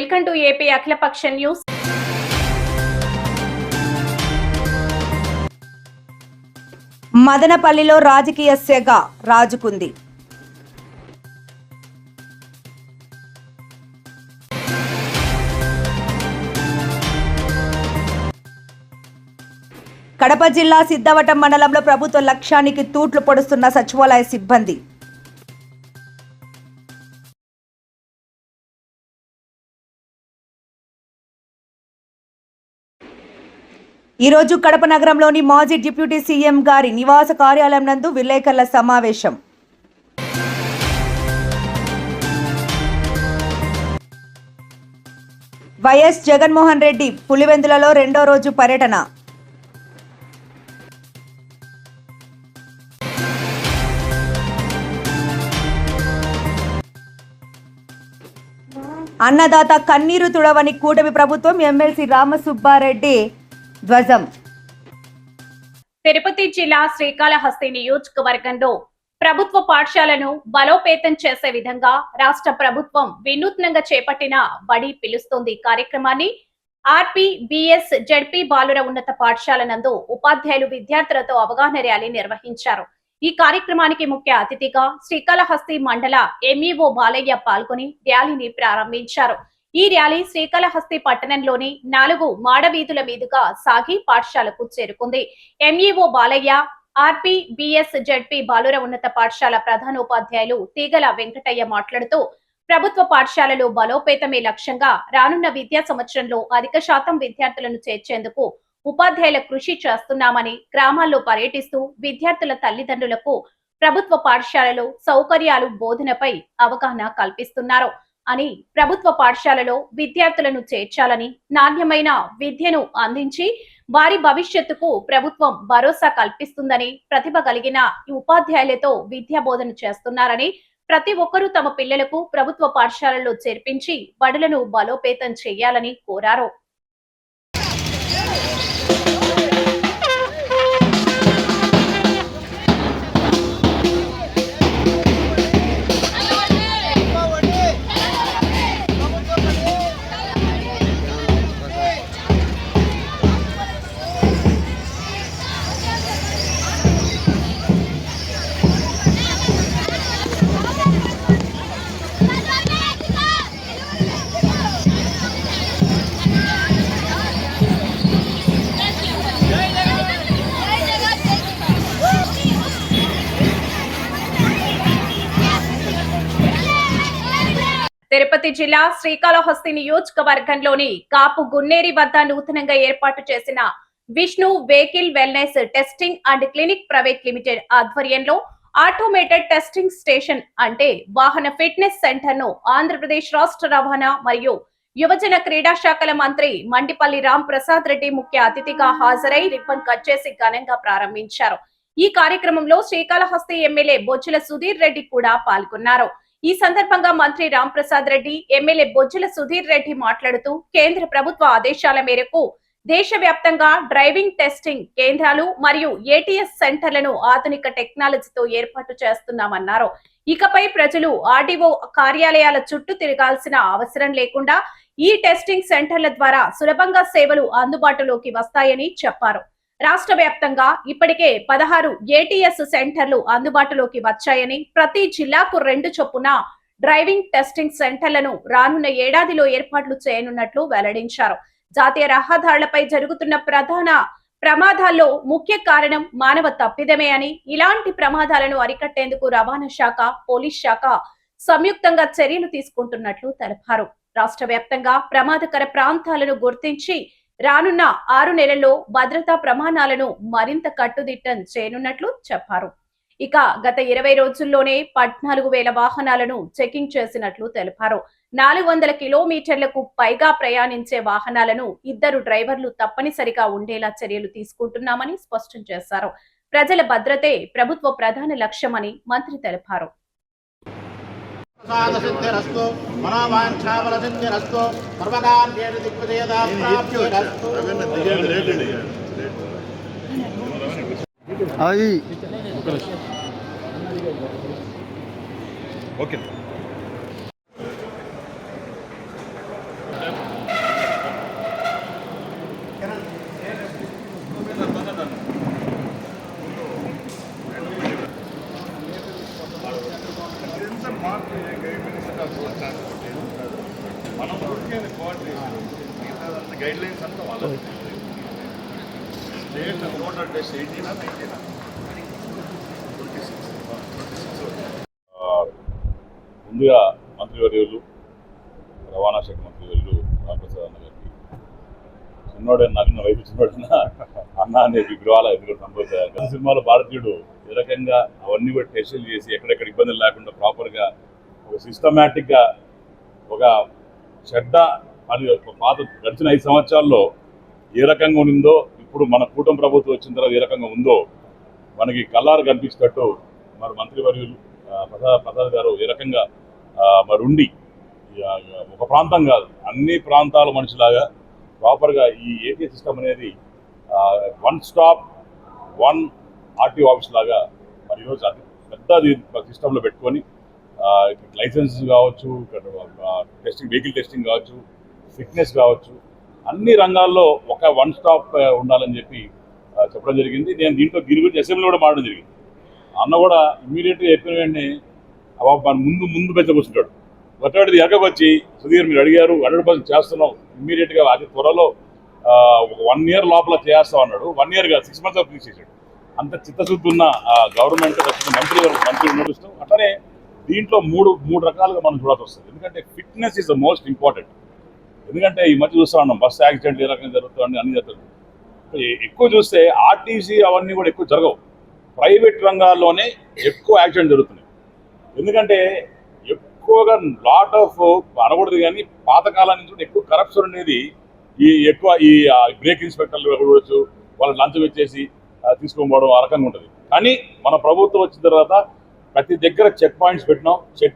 Welcome to AP అఖిలపక్ష news. మదనపల్లిలో రాజకీయ సెగ రాజుకుంది. కడప జిల్లా సిద్ధవటం మండలంలో ప్రభుత్వ లక్ష్యానికి తూట్లు పొడుస్తున్న సచివాలయ సిబ్బంది. ఈరోజు కడప నగరంలోని మాజీ డిప్యూటీ సీఎం గారి నివాస కార్యాలయం నందు విలేకరుల సమావేశం. వైఎస్ జగన్మోహన్ రెడ్డి పులివెందులలో రెండో రోజు పర్యటన. అన్నదాత కన్నీరు తుడవని కూటమి ప్రభుత్వం ఎమ్మెల్సీ రామసుబ్బారెడ్డి ధ్వజం. తిరుపతి జిల్లా శ్రీకాళహస్తి నియోజకవర్గంలో ప్రభుత్వ పాఠశాలను బలోపేతం చేసే విధంగా రాష్ట్ర ప్రభుత్వం వినూత్నంగా చేపట్టిన బడి పిలుస్తుంది కార్యక్రమాన్ని ఆర్పీబీఎస్ జడ్పీ బాలుర ఉన్నత పాఠశాల నందు ఉపాధ్యాయులు విద్యార్థులతో అవగాహన ర్యాలీ నిర్వహించారు. ఈ కార్యక్రమానికి ముఖ్య అతిథిగా శ్రీకాళహస్తి మండల ఎంఈఓ బాలయ్య పాల్గొని ర్యాలీని ప్రారంభించారు. ఈ ర్యాలీ శ్రీకాళహస్తి పట్టణంలోని 4 మాడవీధుల మీదుగా సాగి పాఠశాలకు చేరుకుంది. ఎంఈఓ బాలయ్య, ఆర్పీబీఎస్ జడ్పీ బాలుర ఉన్నత పాఠశాల ప్రధానోపాధ్యాయులు తీగల వెంకటయ్య మాట్లాడుతూ ప్రభుత్వ పాఠశాలలు బలోపేతమే లక్ష్యంగా రానున్న విద్యా సంవత్సరంలో అధిక శాతం విద్యార్థులను చేర్చేందుకు ఉపాధ్యాయుల కృషి చేస్తున్నామని, గ్రామాల్లో పర్యటిస్తూ విద్యార్థుల తల్లిదండ్రులకు ప్రభుత్వ పాఠశాలలో సౌకర్యాలు, బోధనపై అవగాహన కల్పిస్తున్నారు అని, ప్రభుత్వ పాఠశాలలో విద్యార్థులను చేర్చాలని, నాణ్యమైన విద్యను అందించి వారి భవిష్యత్తుకు ప్రభుత్వం భరోసా కల్పిస్తుందని, ప్రతిభ కలిగిన ఉపాధ్యాయులతో విద్యా బోధన చేస్తున్నారని, ప్రతి ఒక్కరూ తమ పిల్లలకు ప్రభుత్వ పాఠశాలలో చేర్పించి బడులను బలోపేతం చేయాలని కోరారు. తిరుపతి జిల్లా శ్రీకాళహస్తి నియోజకవర్గంలోని కాపు గున్నేరి వద్ద నూతనంగా ఏర్పాటు చేసిన Vishnu vehicle wellness testing and clinic private limited ఆధ్వర్యంలో ఆటోమేటెడ్ టెస్టింగ్ స్టేషన్ అంటే వాహన ఫిట్నెస్ సెంటర్ ను ఆంధ్రప్రదేశ్ రాష్ట్ర రవాణా మరియు యువజన క్రీడా శాఖల మంత్రి మండిపల్లి రామ్ ప్రసాద్ రెడ్డి ముఖ్య అతిథిగా హాజరై రిబ్బన్ కట్ చేసి ఘనంగా ప్రారంభించారు. ఈ కార్యక్రమంలో శ్రీకాళహస్తి ఎమ్మెల్యే బొజ్జల సుధీర్ రెడ్డి కూడా పాల్గొన్నారు. ఈ సందర్భంగా మంత్రి రామ్ ప్రసాద్ రెడ్డి, ఎమ్మెల్యే బొజ్జల సుధీర్ రెడ్డి మాట్లాడుతూ కేంద్ర ప్రభుత్వ ఆదేశాల మేరకు దేశవ్యాప్తంగా డ్రైవింగ్ టెస్టింగ్ కేంద్రాలు మరియు ఏటీఎస్ సెంటర్లను ఆధునిక టెక్నాలజీతో ఏర్పాటు చేస్తున్నామన్నారు. ఇకపై ప్రజలు ఆర్డీఓ కార్యాలయాల చుట్టూ తిరగాల్సిన అవసరం లేకుండా ఈ టెస్టింగ్ సెంటర్ల ద్వారా సులభంగా సేవలు అందుబాటులోకి వస్తాయని చెప్పారు. రాష్ట్ర వ్యాప్తంగా ఇప్పటికే 16 ఏటీఎస్ సెంటర్లు అందుబాటులోకి వచ్చాయని, ప్రతి జిల్లాకు 2 చొప్పున డ్రైవింగ్ టెస్టింగ్ సెంటర్లను రానున్న ఏడాదిలో ఏర్పాట్లు చేయనున్నట్లు వెల్లడించారు. జాతీయ రహదారులపై జరుగుతున్న ప్రధాన ప్రమాదాల్లో ముఖ్య కారణం మానవ తప్పిదమే అని, ఇలాంటి ప్రమాదాలను అరికట్టేందుకు రవాణా శాఖ, పోలీస్ శాఖ సంయుక్తంగా చర్యలు తీసుకుంటున్నట్లు తెలిపారు. రాష్ట్ర వ్యాప్తంగా ప్రమాదకర ప్రాంతాలను గుర్తించి రానున్న 6 నెలల్లో భద్రతా ప్రమాణాలను మరింత కట్టుదిట్టం చేయనున్నట్లు చెప్పారు. ఇక గత 20 రోజుల్లోనే 14,000 వాహనాలను చెకింగ్ చేసినట్లు తెలిపారు. 400 కిలోమీటర్లకు పైగా ప్రయాణించే వాహనాలను 2 డ్రైవర్లు తప్పనిసరిగా ఉండేలా చర్యలు తీసుకుంటున్నామని స్పష్టం చేశారు. ప్రజల భద్రతే ప్రభుత్వ ప్రధాన లక్ష్యమని మంత్రి తెలిపారు. సిద్ధిరస్తు మనోవాంఛాబలసిద్ధిరస్తు సర్వకార్యేణ దిగ్విజయదాప్రాప్తిరస్తు. ఓకే ముఖ్యమైన కోఆర్డినేషన్ మిగతా గైడ్ లైన్స్ అంతా వాళ్ళ స్టేట్ టోటల్ టెస్ట్ 18 ముందుగా మంత్రివర్యులు రవాణా శాఖ మంత్రివర్యులు రామప్రసాద్ అన్న గారికి చిన్నోడైన నగ్న వైపు చిన్నోడైన అన్న అనే విగ్రహాల ఎదురు సంభవించారు. సినిమాలో భారతీయుడు ఏ రకంగా అవన్నీ కూడా టెస్టులు చేసి ఎక్కడెక్కడ ఇబ్బందులు లేకుండా ప్రాపర్గా ఒక సిస్టమేటిక్గా ఒక చెడ్డ అని పాత గడిచిన 5 సంవత్సరాల్లో ఏ రకంగా ఉందో ఇప్పుడు మన కూటమి ప్రభుత్వం వచ్చిన తర్వాత ఏ రకంగా ఉందో మనకి కళ్ళారు కనిపించేటట్టు మరి మంత్రివర్యులు ప్రసాద్ గారు ఏ రకంగా మరి ఉండి ఒక ప్రాంతం కాదు అన్ని ప్రాంతాల మనుషులాగా ప్రాపర్గా ఈ ఏటీఎస్ సిస్టమ్ అనేది one stop one RTO office లాగా మరి ఈరోజు అది పెద్ద సిస్టంలో పెట్టుకొని లైసెన్స్ కావచ్చు, టెస్టింగ్ వెహికల్ టెస్టింగ్ కావచ్చు, ఫిట్నెస్ కావచ్చు, అన్ని రంగాల్లో ఒక వన్ స్టాప్ ఉండాలని చెప్పి చెప్పడం జరిగింది. నేను దీంట్లో దీని గురించి అసెంబ్లీ కూడా మాట్లాడడం జరిగింది. అన్న కూడా ఇమ్మీడియట్గా చెప్పిన వెంటనే మన ముందు పెంచ కూర్చుంటాడు. ఒకటి ఎరగకొచ్చి సుధీర్ మీరు అడిగారు 100% చేస్తున్నాం, ఇమ్మీడియట్గా అది త్వరలో ఒక 1 year లోపల చేస్తాం అన్నాడు. 1 year కాదు 6 months ఫినిష్ చేశాడు. అంత చిత్తశుద్ధి ఉన్న గవర్నమెంట్ మంత్రి నడుస్తాం. అట్లనే దీంట్లో మూడు రకాలుగా మనం చూడాల్సి వస్తుంది. ఎందుకంటే fitness is the most important. ఎందుకంటే ఈ మధ్య చూస్తూ ఉన్నాం బస్సు యాక్సిడెంట్ ఏ రకంగా జరుగుతుంది అన్ని జరుగుతుంది. ఎక్కువ చూస్తే ఆర్టీసీ అవన్నీ కూడా ఎక్కువ జరగవు, ప్రైవేట్ రంగాల్లోనే ఎక్కువ యాక్సిడెంట్ జరుగుతున్నాయి. ఎందుకంటే ఎక్కువగా లాట్ ఆఫ్ అనకూడదు కానీ పాతకాలం నుంచి కూడా ఎక్కువ కరప్షన్ అనేది ఈ బ్రేక్ ఇన్స్పెక్టర్లు చూడవచ్చు, వాళ్ళకి లంచం ఇచ్చేసి తీసుకోకపోవడం ఆ రకంగా ఉంటుంది. కానీ మన ప్రభుత్వం వచ్చిన తర్వాత ప్రతి దగ్గర చెక్ పాయింట్స్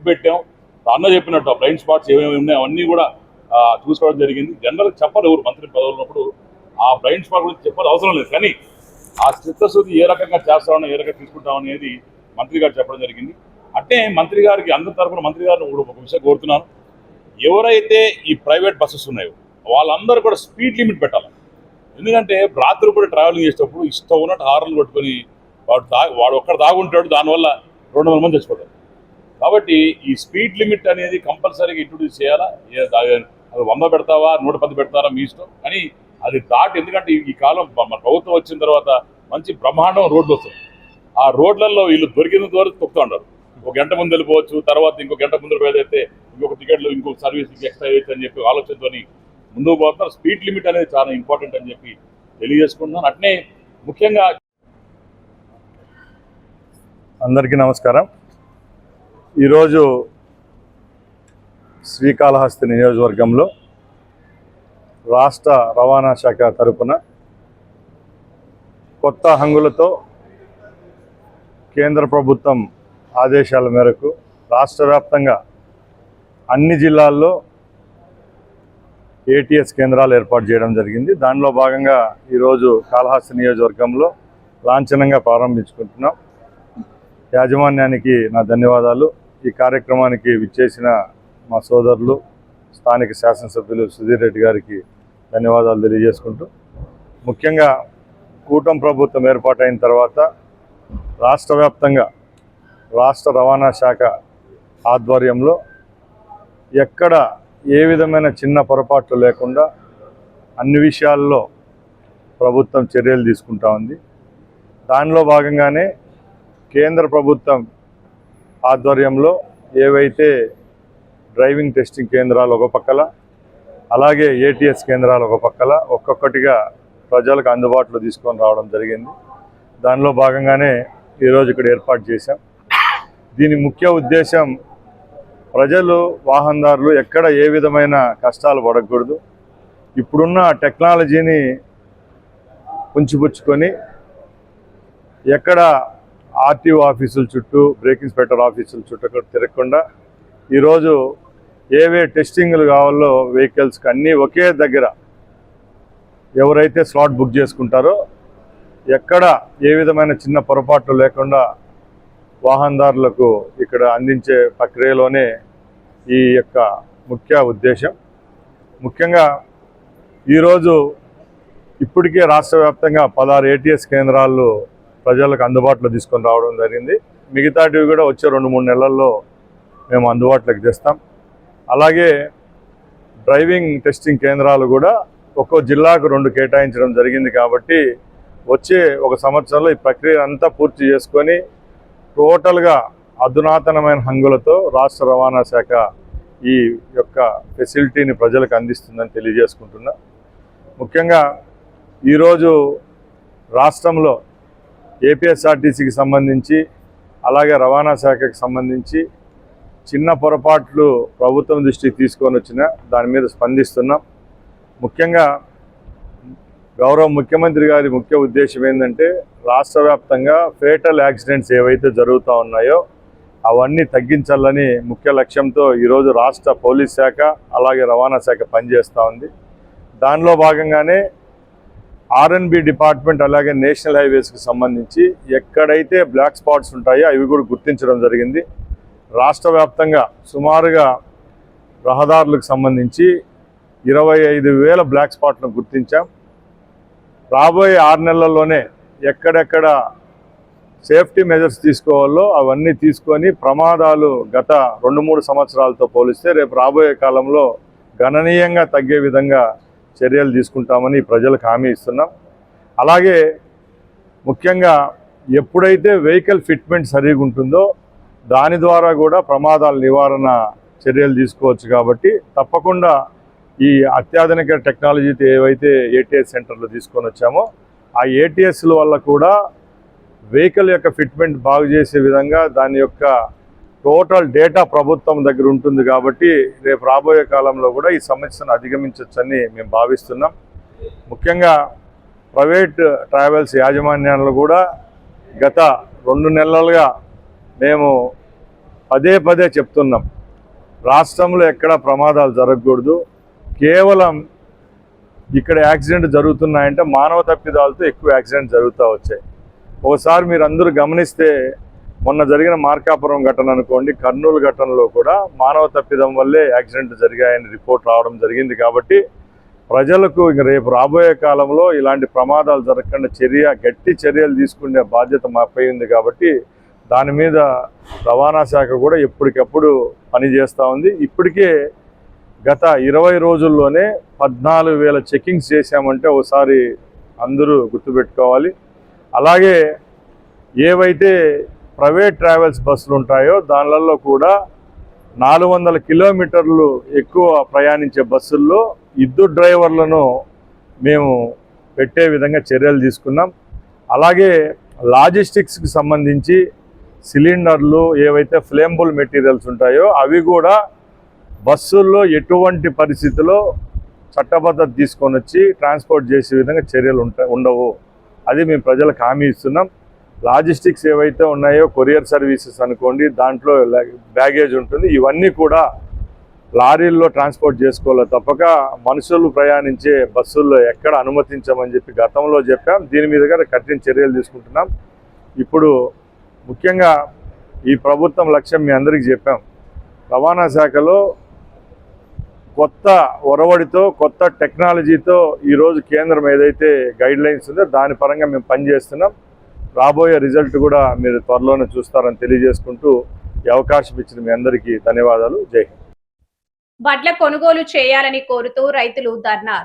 పెట్టాం. అన్న చెప్పినట్టు బ్లైండ్ స్పాట్స్ ఏమేమి ఉన్నాయో అవన్నీ కూడా చూసుకోవడం జరిగింది. జనరల్గా చెప్పరు ఎవరు మంత్రి పదవులు ఉన్నప్పుడు ఆ బ్లైండ్ స్పాట్ గురించి చెప్పాల్సిన అవసరం లేదు. కానీ ఆ చిత్తశుద్ధి ఏ రకంగా చేస్తామో ఏ రకంగా తీసుకుంటాం అనేది మంత్రి గారు చెప్పడం జరిగింది. అంటే మంత్రి గారికి అందరి తరఫున మంత్రి గారిని కూడా ఒక విషయం కోరుతున్నాను. ఎవరైతే ఈ ప్రైవేట్ బస్సెస్ ఉన్నాయో వాళ్ళందరూ కూడా స్పీడ్ లిమిట్ పెట్టాలి. ఎందుకంటే రాత్రి కూడా ట్రావెలింగ్ చేసేటప్పుడు ఇష్టం ఉన్నట్టు హార్న్లు కొట్టుకొని వాడు ఒక్కడ దాగుంటాడు, దానివల్ల 200 మంది చచ్చిపోతారు. కాబట్టి ఈ స్పీడ్ లిమిట్ అనేది కంపల్సరీగా ఇంట్రొడ్యూస్ చేయాలా. అది 100 పెడతావా 110 పెడతారా మీ ఇష్టం, కానీ అది దాటి. ఎందుకంటే ఈ కాలం మన ప్రభుత్వం వచ్చిన తర్వాత మంచి బ్రహ్మాండం రోడ్లు వస్తాయి. ఆ రోడ్లలో వీళ్ళు దొరికిన ద్వారా తొక్కుతూ ఉంటారు. 1 గంట ముందు వెళ్ళిపోవచ్చు, తర్వాత ఇంకో గంట ముందు ఏదైతే ఇంకొక టికెట్లు ఇంకొక సర్వీస్ ఎక్స్ట్రా అయ్యొచ్చు అని చెప్పి ఆలోచనతో ముందుకు పోతున్నారు. స్పీడ్ లిమిట్ అనేది చాలా ఇంపార్టెంట్ అని చెప్పి తెలియజేసుకుంటున్నాను. అట్నే ముఖ్యంగా అందరికీ నమస్కారం. ఈరోజు శ్రీకాళహస్తి నియోజకవర్గంలో రాష్ట్ర రవాణా శాఖ తరపున కొత్త హంగులతో కేంద్ర ప్రభుత్వం ఆదేశాల మేరకు రాష్ట్ర వ్యాప్తంగా అన్ని జిల్లాల్లో ఏటీఎస్ కేంద్రాలు ఏర్పాటు చేయడం జరిగింది. దానిలో భాగంగా ఈరోజు కాళహస్తి నియోజకవర్గంలో లాంఛనంగా ప్రారంభించుకుంటున్నాం. యాజమాన్యానికి నా ధన్యవాదాలు. ఈ కార్యక్రమానికి విచ్చేసిన మా సోదరులు స్థానిక శాసనసభ్యులు సుధీర్ రెడ్డి గారికి ధన్యవాదాలు తెలియజేసుకుంటూ, ముఖ్యంగా కూటమి ప్రభుత్వం ఏర్పాటైన తర్వాత రాష్ట్ర వ్యాప్తంగా రాష్ట్ర రవాణా శాఖ ఆధ్వర్యంలో ఎక్కడ ఏ విధమైన చిన్న పొరపాట్లు లేకుండా అన్ని విషయాల్లో ప్రభుత్వం చర్యలు తీసుకుంటా ఉంది. దానిలో భాగంగానే కేంద్ర ప్రభుత్వం ఆధ్వర్యంలో ఏవైతే డ్రైవింగ్ టెస్టింగ్ కేంద్రాలు ఒక పక్కల, అలాగే ఏటీఎస్ కేంద్రాలు ఒక పక్కల ఒక్కొక్కటిగా ప్రజలకు అందుబాటులో తీసుకొని రావడం జరిగింది. దానిలో భాగంగానే ఈరోజు ఇక్కడ ఏర్పాటు చేశాం. దీని ముఖ్య ఉద్దేశం ప్రజలు వాహనదారులు ఎక్కడ ఏ విధమైన కష్టాలు పడకూడదు. ఇప్పుడున్న టెక్నాలజీని పుంచిపుచ్చుకొని ఎక్కడ ఆర్టీఓ ఆఫీసుల చుట్టూ బ్రేక్ ఇన్స్పెక్టర్ ఆఫీసుల చుట్టూ తిరగకుండా ఈరోజు ఏవే టెస్టింగ్లు కావాలో వెహికల్స్కి అన్నీ ఒకే దగ్గర ఎవరైతే స్లాట్ బుక్ చేసుకుంటారో ఎక్కడ ఏ విధమైన చిన్న పొరపాట్లు లేకుండా వాహనదారులకు ఇక్కడ అందించే ప్రక్రియలోనే ఈ యొక్క ముఖ్య ఉద్దేశం. ముఖ్యంగా ఈరోజు ఇప్పటికే రాష్ట్ర వ్యాప్తంగా 16 ఏటీఎస్ కేంద్రాలు ప్రజలకు అందుబాటులో తీసుకొని రావడం జరిగింది. మిగతాటివి కూడా వచ్చే 2-3 నెలల్లో మేము అందుబాటులోకి తెస్తాం. అలాగే డ్రైవింగ్ టెస్టింగ్ కేంద్రాలు కూడా ఒక్కో జిల్లాకు 2 కేటాయించడం జరిగింది. కాబట్టి వచ్చే 1 సంవత్సరంలో ఈ ప్రక్రియ అంతా పూర్తి చేసుకొని టోటల్గా అధునాతనమైన హంగులతో రాష్ట్ర రవాణా శాఖ ఈ యొక్క ఫెసిలిటీని ప్రజలకు అందిస్తుందని తెలియజేసుకుంటున్నా. ముఖ్యంగా ఈరోజు రాష్ట్రంలో ఏపీఎస్ఆర్టీసీకి సంబంధించి అలాగే రవాణా శాఖకి సంబంధించి చిన్న పొరపాట్లు ప్రభుత్వం దృష్టికి తీసుకొని వచ్చినా దాని మీద స్పందిస్తున్నాం. ముఖ్యంగా గౌరవ ముఖ్యమంత్రి గారి ముఖ్య ఉద్దేశం ఏంటంటే రాష్ట్ర వ్యాప్తంగా ఫేటల్ యాక్సిడెంట్స్ ఏవైతే జరుగుతూ ఉన్నాయో అవన్నీ తగ్గించాలని ముఖ్య లక్ష్యంతో ఈరోజు రాష్ట్ర పోలీస్ శాఖ అలాగే రవాణా శాఖ పనిచేస్తూ ఉంది. దానిలో భాగంగానే ఆర్ఎన్బి డిపార్ట్మెంట్ అలాగే నేషనల్ హైవేస్కి సంబంధించి ఎక్కడైతే బ్లాక్ స్పాట్స్ ఉంటాయో అవి కూడా గుర్తించడం జరిగింది. రాష్ట్ర వ్యాప్తంగా సుమారుగా రహదారులకు సంబంధించి 25,000 బ్లాక్ స్పాట్లను గుర్తించాం. రాబోయే 6 నెలల్లోనే ఎక్కడెక్కడ సేఫ్టీ మెజర్స్ తీసుకోవాలో అవన్నీ తీసుకొని ప్రమాదాలు గత 2-3 సంవత్సరాలతో పోలిస్తే రేపు రాబోయే కాలంలో గణనీయంగా తగ్గే విధంగా చర్యలు తీసుకుంటామని ప్రజలకు హామీ ఇస్తున్నాం. అలాగే ముఖ్యంగా ఎప్పుడైతే వెహికల్ ఫిట్మెంట్ సరిగా ఉంటుందో దాని ద్వారా కూడా ప్రమాదాల నివారణ చర్యలు తీసుకోవచ్చు. కాబట్టి తప్పకుండా ఈ అత్యాధునిక టెక్నాలజీతో ఏవైతే ఏటీఎస్ సెంటర్లు తీసుకొని వచ్చామో ఆ ఏటీఎస్ల వల్ల కూడా వెహికల్ యొక్క ఫిట్మెంట్ బాగు చేసే విధంగా దాని యొక్క టోటల్ డేటా ప్రభుత్వం దగ్గర ఉంటుంది. కాబట్టి రేపు రాబోయే కాలంలో కూడా ఈ సమస్యను అధిగమించవచ్చని మేము భావిస్తున్నాం. ముఖ్యంగా ప్రైవేట్ ట్రావెల్స్ యాజమాన్యాలు కూడా గత 2 నెలలుగా మేము పదే చెప్తున్నాం, రాష్ట్రంలో ఎక్కడ ప్రమాదాలు జరగకూడదు. కేవలం ఇక్కడ యాక్సిడెంట్ జరుగుతున్నాయంటే మానవ తప్పిదాలతో ఎక్కువ యాక్సిడెంట్ జరుగుతూ వచ్చాయి. ఒకసారి మీరు అందరూ గమనిస్తే మొన్న జరిగిన మార్కాపురం ఘటన అనుకోండి, కర్నూలు ఘటనలో కూడా మానవ తప్పిదం వల్లే యాక్సిడెంట్ జరిగాయని రిపోర్ట్ రావడం జరిగింది. కాబట్టి ప్రజలకు ఇంక రేపు రాబోయే కాలంలో ఇలాంటి ప్రమాదాలు జరగకుండా గట్టి చర్యలు తీసుకునే బాధ్యత మాపై ఉంది. కాబట్టి దాని మీద రవాణా శాఖ కూడా ఎప్పటికప్పుడు పనిచేస్తూ ఉంది. ఇప్పటికే గత 20 రోజుల్లోనే 14,000 చెకింగ్స్ చేశామంటే ఒకసారి అందరూ గుర్తుపెట్టుకోవాలి. అలాగే ఏవైతే ప్రైవేట్ ట్రావెల్స్ బస్సులు ఉంటాయో దానిలలో కూడా 400 కిలోమీటర్లు ఎక్కువ ప్రయాణించే బస్సుల్లో 2 డ్రైవర్లను మేము పెట్టే విధంగా చర్యలు తీసుకున్నాం. అలాగే లాజిస్టిక్స్కి సంబంధించి సిలిండర్లు ఏవైతే ఫ్లేమబుల్ మెటీరియల్స్ ఉంటాయో అవి కూడా బస్సుల్లో ఎటువంటి పరిస్థితిలో చట్టబద్ధత తీసుకొని వచ్చి ట్రాన్స్పోర్ట్ చేసే విధంగా చర్యలు ఉండవు. అది మేము ప్రజలకు హామీ ఇస్తున్నాం. లాజిస్టిక్స్ ఏవైతే ఉన్నాయో కొరియర్ సర్వీసెస్ అనుకోండి, దాంట్లో బ్యాగేజ్ ఉంటుంది, ఇవన్నీ కూడా లారీల్లో ట్రాన్స్పోర్ట్ చేసుకోవాలి తప్పక మనుషులు ప్రయాణించే బస్సుల్లో ఎక్కడ అనుమతించమని చెప్పి గతంలో చెప్పాం. దీని మీద కూడా కఠిన చర్యలు తీసుకుంటున్నాం. ఇప్పుడు ముఖ్యంగా ఈ ప్రభుత్వం లక్ష్యం మీ అందరికీ చెప్పాం, రవాణా శాఖలో కొత్త ఒరవడితో కొత్త టెక్నాలజీతో ఈరోజు కేంద్రం ఏదైతే గైడ్ లైన్స్ ఉందో దాని పరంగా మేము పనిచేస్తున్నాం. రాబోయే రిజల్ట్ కూడా మీరు త్వరలోనే చూస్తారని తెలియజేసుకుంటూ ఈ అవకాశం ఇచ్చిన మీ అందరికీ ధన్యవాదాలు. జై హింద్. వడ్ల కొనుగోలు చేయాలని కోరుతూ రైతులు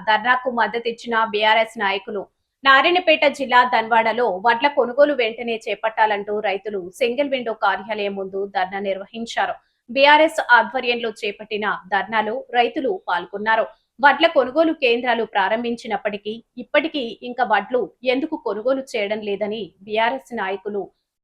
ధర్నాకు మద్దతిచ్చిన బీఆర్ఎస్ నాయకులు. నారాయణపేట జిల్లా ధన్వాడలో వడ్ల కొనుగోలు వెంటనే చేపట్టాలంటూ రైతులు సింగిల్ విండో కార్యాలయం ముందు ధర్నా నిర్వహించారు. బీఆర్ఎస్ ఆధ్వర్యంలో చేపట్టిన ధర్నాలో రైతులు పాల్గొన్నారు. వడ్ల కొనుగోలు కేంద్రాలు ప్రారంభించినప్పటికీ ఇప్పటికీ ఇంకా వడ్లు ఎందుకు కొనుగోలు చేయడం లేదని బీఆర్ఎస్ నాయకులు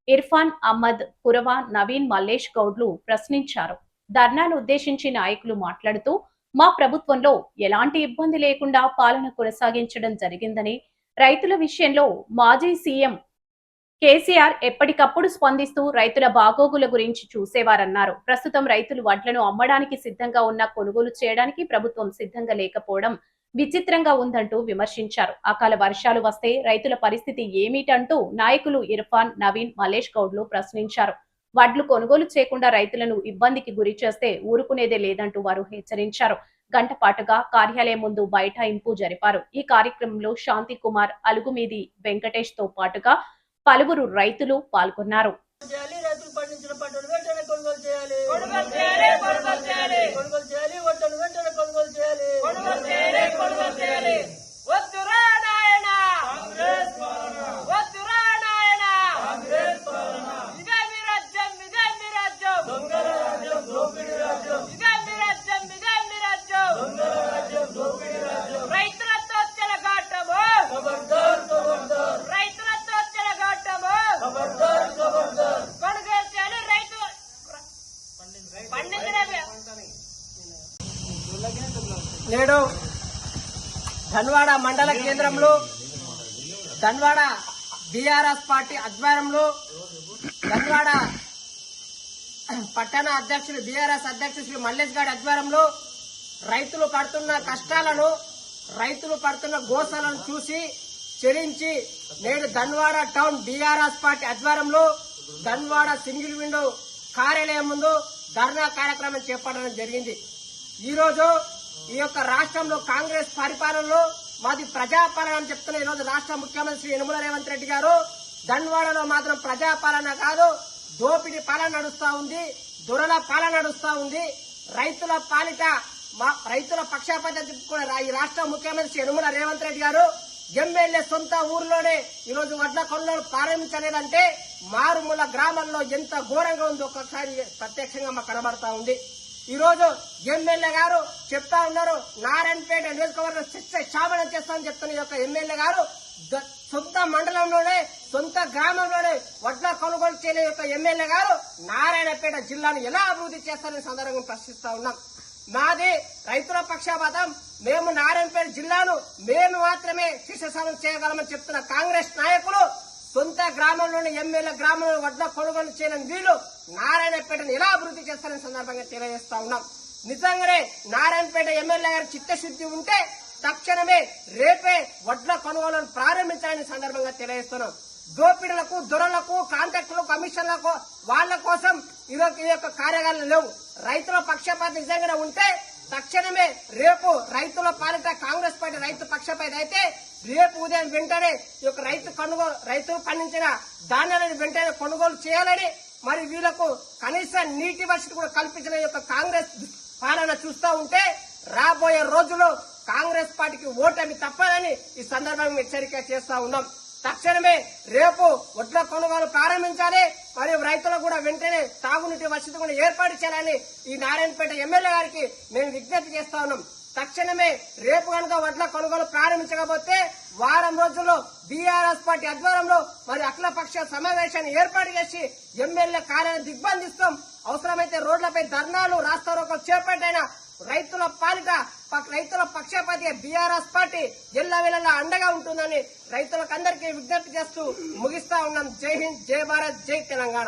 ఇర్ఫాన్ అహ్మద్, కురవా, నవీన్, మల్లేష్ గౌడ్లు ప్రశ్నించారు. ధర్నాను ఉద్దేశించి నాయకులు మాట్లాడుతూ మా ప్రభుత్వంలో ఎలాంటి ఇబ్బంది లేకుండా పాలన కొనసాగించడం జరిగిందని, రైతుల విషయంలో మాజీ సీఎం కేసీఆర్ ఎప్పటికప్పుడు స్పందిస్తూ రైతుల బాగోగుల గురించి చూసేవారన్నారు. ప్రస్తుతం రైతులు వడ్లను అమ్మడానికి సిద్ధంగా ఉన్న కొనుగోలు చేయడానికి ప్రభుత్వం సిద్ధంగా లేకపోవడం విచిత్రంగా ఉందంటూ విమర్శించారు. అకాల వర్షాలు వస్తే రైతుల పరిస్థితి ఏమిటంటూ నాయకులు ఇర్ఫాన్, నవీన్, మల్లేష్ గౌడ్లు ప్రశ్నించారు. వడ్లు కొనుగోలు చేయకుండా రైతులను ఇబ్బందికి గురి చేస్తే ఊరుకునేదే లేదంటూ వారు హెచ్చరించారు. గంట పాటుగా కార్యాలయం ముందు బైఠాయింపు జరిపారు. ఈ కార్యక్రమంలో శాంతి కుమార్, అలుగుమీది వెంకటేష్ తో పాటుగా పలువురు రైతులు పాల్గొన్నారు. కొనుగోలు చేయాలి ధన్వాడ మండల కేంద్రంలో ధన్వాడ బీఆర్ఎస్ పార్టీ ఆధ్వర్యంలో ధన్వాడ పట్టణ అధ్యక్షులు బీఆర్ఎస్ అధ్యక్షులు శ్రీ మల్లేష్ గారి ఆధ్వర్యంలో రైతులు పడుతున్న కష్టాలను రైతులు పడుతున్న గోసలను చూసి చెల్లించి నేడు ధన్వాడ టౌన్ బీఆర్ఎస్ పార్టీ ఆధ్వర్యంలో ధన్వాడ సింగిల్ విండో కార్యాలయం ముందు ధర్నా కార్యక్రమం చేపట్టడం జరిగింది. ఈ రోజు ఈ యొక్క రాష్ట్రంలో కాంగ్రెస్ పరిపాలనలో మాది ప్రజాపాలన అని చెప్తున్న ఈ రోజు రాష్ట్ర ముఖ్యమంత్రి యనమల రేవంత్ రెడ్డి గారు ధన్వాడలో మాత్రం ప్రజాపాలన కాదు, దోపిడీ పాలన నడుస్తా ఉంది, దొరల పాలన నడుస్తా ఉంది. రైతుల పాలిట రైతుల పక్షపాత చెప్పుకున్న ఈ రాష్ట్ర ముఖ్యమంత్రి యనమల రేవంత్ రెడ్డి గారు ఎమ్మెల్యే సొంత ఊర్లోనే ఈ రోజు వడ్ల కొనుగోలు ప్రారంభించలేదంటే మారుమూల గ్రామాల్లో ఎంత ఘోరంగా ఉందో ఒక్కసారి ప్రత్యక్షంగా మాకు కనబడతా ఉంది. ఈ రోజు ఎమ్మెల్యే గారు చెప్తా ఉన్నారు, నారాయణపేట నియోజకవర్గం శామనం చేస్తామని చెప్తున్న ఈ యొక్క ఎమ్మెల్యే గారు సొంత మండలంలోనే సొంత గ్రామంలోనే వడ్ల కొనుగోలు చేయని యొక్క ఎమ్మెల్యే గారు నారాయణపేట జిల్లాను ఎలా అభివృద్ధి చేస్తారని సందర్భంగా ప్రశ్నిస్తా ఉన్నాం. మాది రైతుల పక్షపాతం, మేము నారాయణపేట జిల్లాను మేము మాత్రమే శిశుశాలం చేయగలమని చెప్తున్న కాంగ్రెస్ నాయకులు సొంత గ్రామంలోని ఎమ్మెల్యే గ్రామంలో వడ్ల కొనుగోలు చేయని వీళ్ళు నారాయణపేటను ఎలా అభివృద్ధి చేస్తారని సందర్భంగా తెలియజేస్తా ఉన్నాం. నిజంగానే నారాయణపేట ఎమ్మెల్యే గారి చిత్తశుద్ధి ఉంటే తక్షణమే రేపే వడ్ల కొనుగోలను ప్రారంభించాలని సందర్భంగా తెలియజేస్తున్నాం. దోపిడీలకు దొరలకు కాంట్రాక్టులకు కమిషన్లకు వాళ్ల కోసం ఈ యొక్క కార్యాలయాలు లేవు. రైతుల పక్షపాత నిజంగా ఉంటే తక్షణమే రేపు రైతుల పాలిట కాంగ్రెస్ పార్టీ రైతు పక్షపాత అయితే రేపు ఉదయం వెంటనే ఈ యొక్క రైతు పండించిన ధాన్యాలను వెంటనే కొనుగోలు చేయాలని, మరి వీళ్లకు కనీస నీటి వసతి కూడా కల్పించిన యొక్క కాంగ్రెస్ పాలన చూస్తూ ఉంటే రాబోయే రోజుల్లో కాంగ్రెస్ పార్టీకి ఓటమి తప్పదని ఈ సందర్భంగా హెచ్చరిక చేస్తా ఉన్నాం. తక్షణమే రేపు వడ్ల కొనుగోలు ప్రారంభించాలి, మరియు రైతులకు కూడా వెంటనే తాగునీటి వసతి కూడా ఏర్పాటు చేయాలని ఈ నారాయణపేట ఎమ్మెల్యే గారికి మేము విజ్ఞప్తి చేస్తా ఉన్నాం. తక్షణమే రేపు కనుక వడ్ల కొనుగోలు ప్రారంభించకపోతే వారం రోజుల్లో బీఆర్ఎస్ పార్టీ ఆధ్వర్యంలో మరి అఖిలపక్ష సమావేశాన్ని ఏర్పాటు చేసి ఎమ్మెల్యే కార్యాలయం దిగ్బంధిస్తాం. అవసరమైతే రోడ్లపై ధర్నాలు రాస్తారోకోలు చేపట్టిన రైతుల పాలిట రైతుల పక్షపాతి బీఆర్ఎస్ పార్టీ ఎల్లవేళలా అండగా ఉంటుందని రైతులకు అందరికీ విజ్ఞప్తి చేస్తూ ముగిస్తా ఉన్నాం. జై హింద్, జై భారత్, జై తెలంగాణ.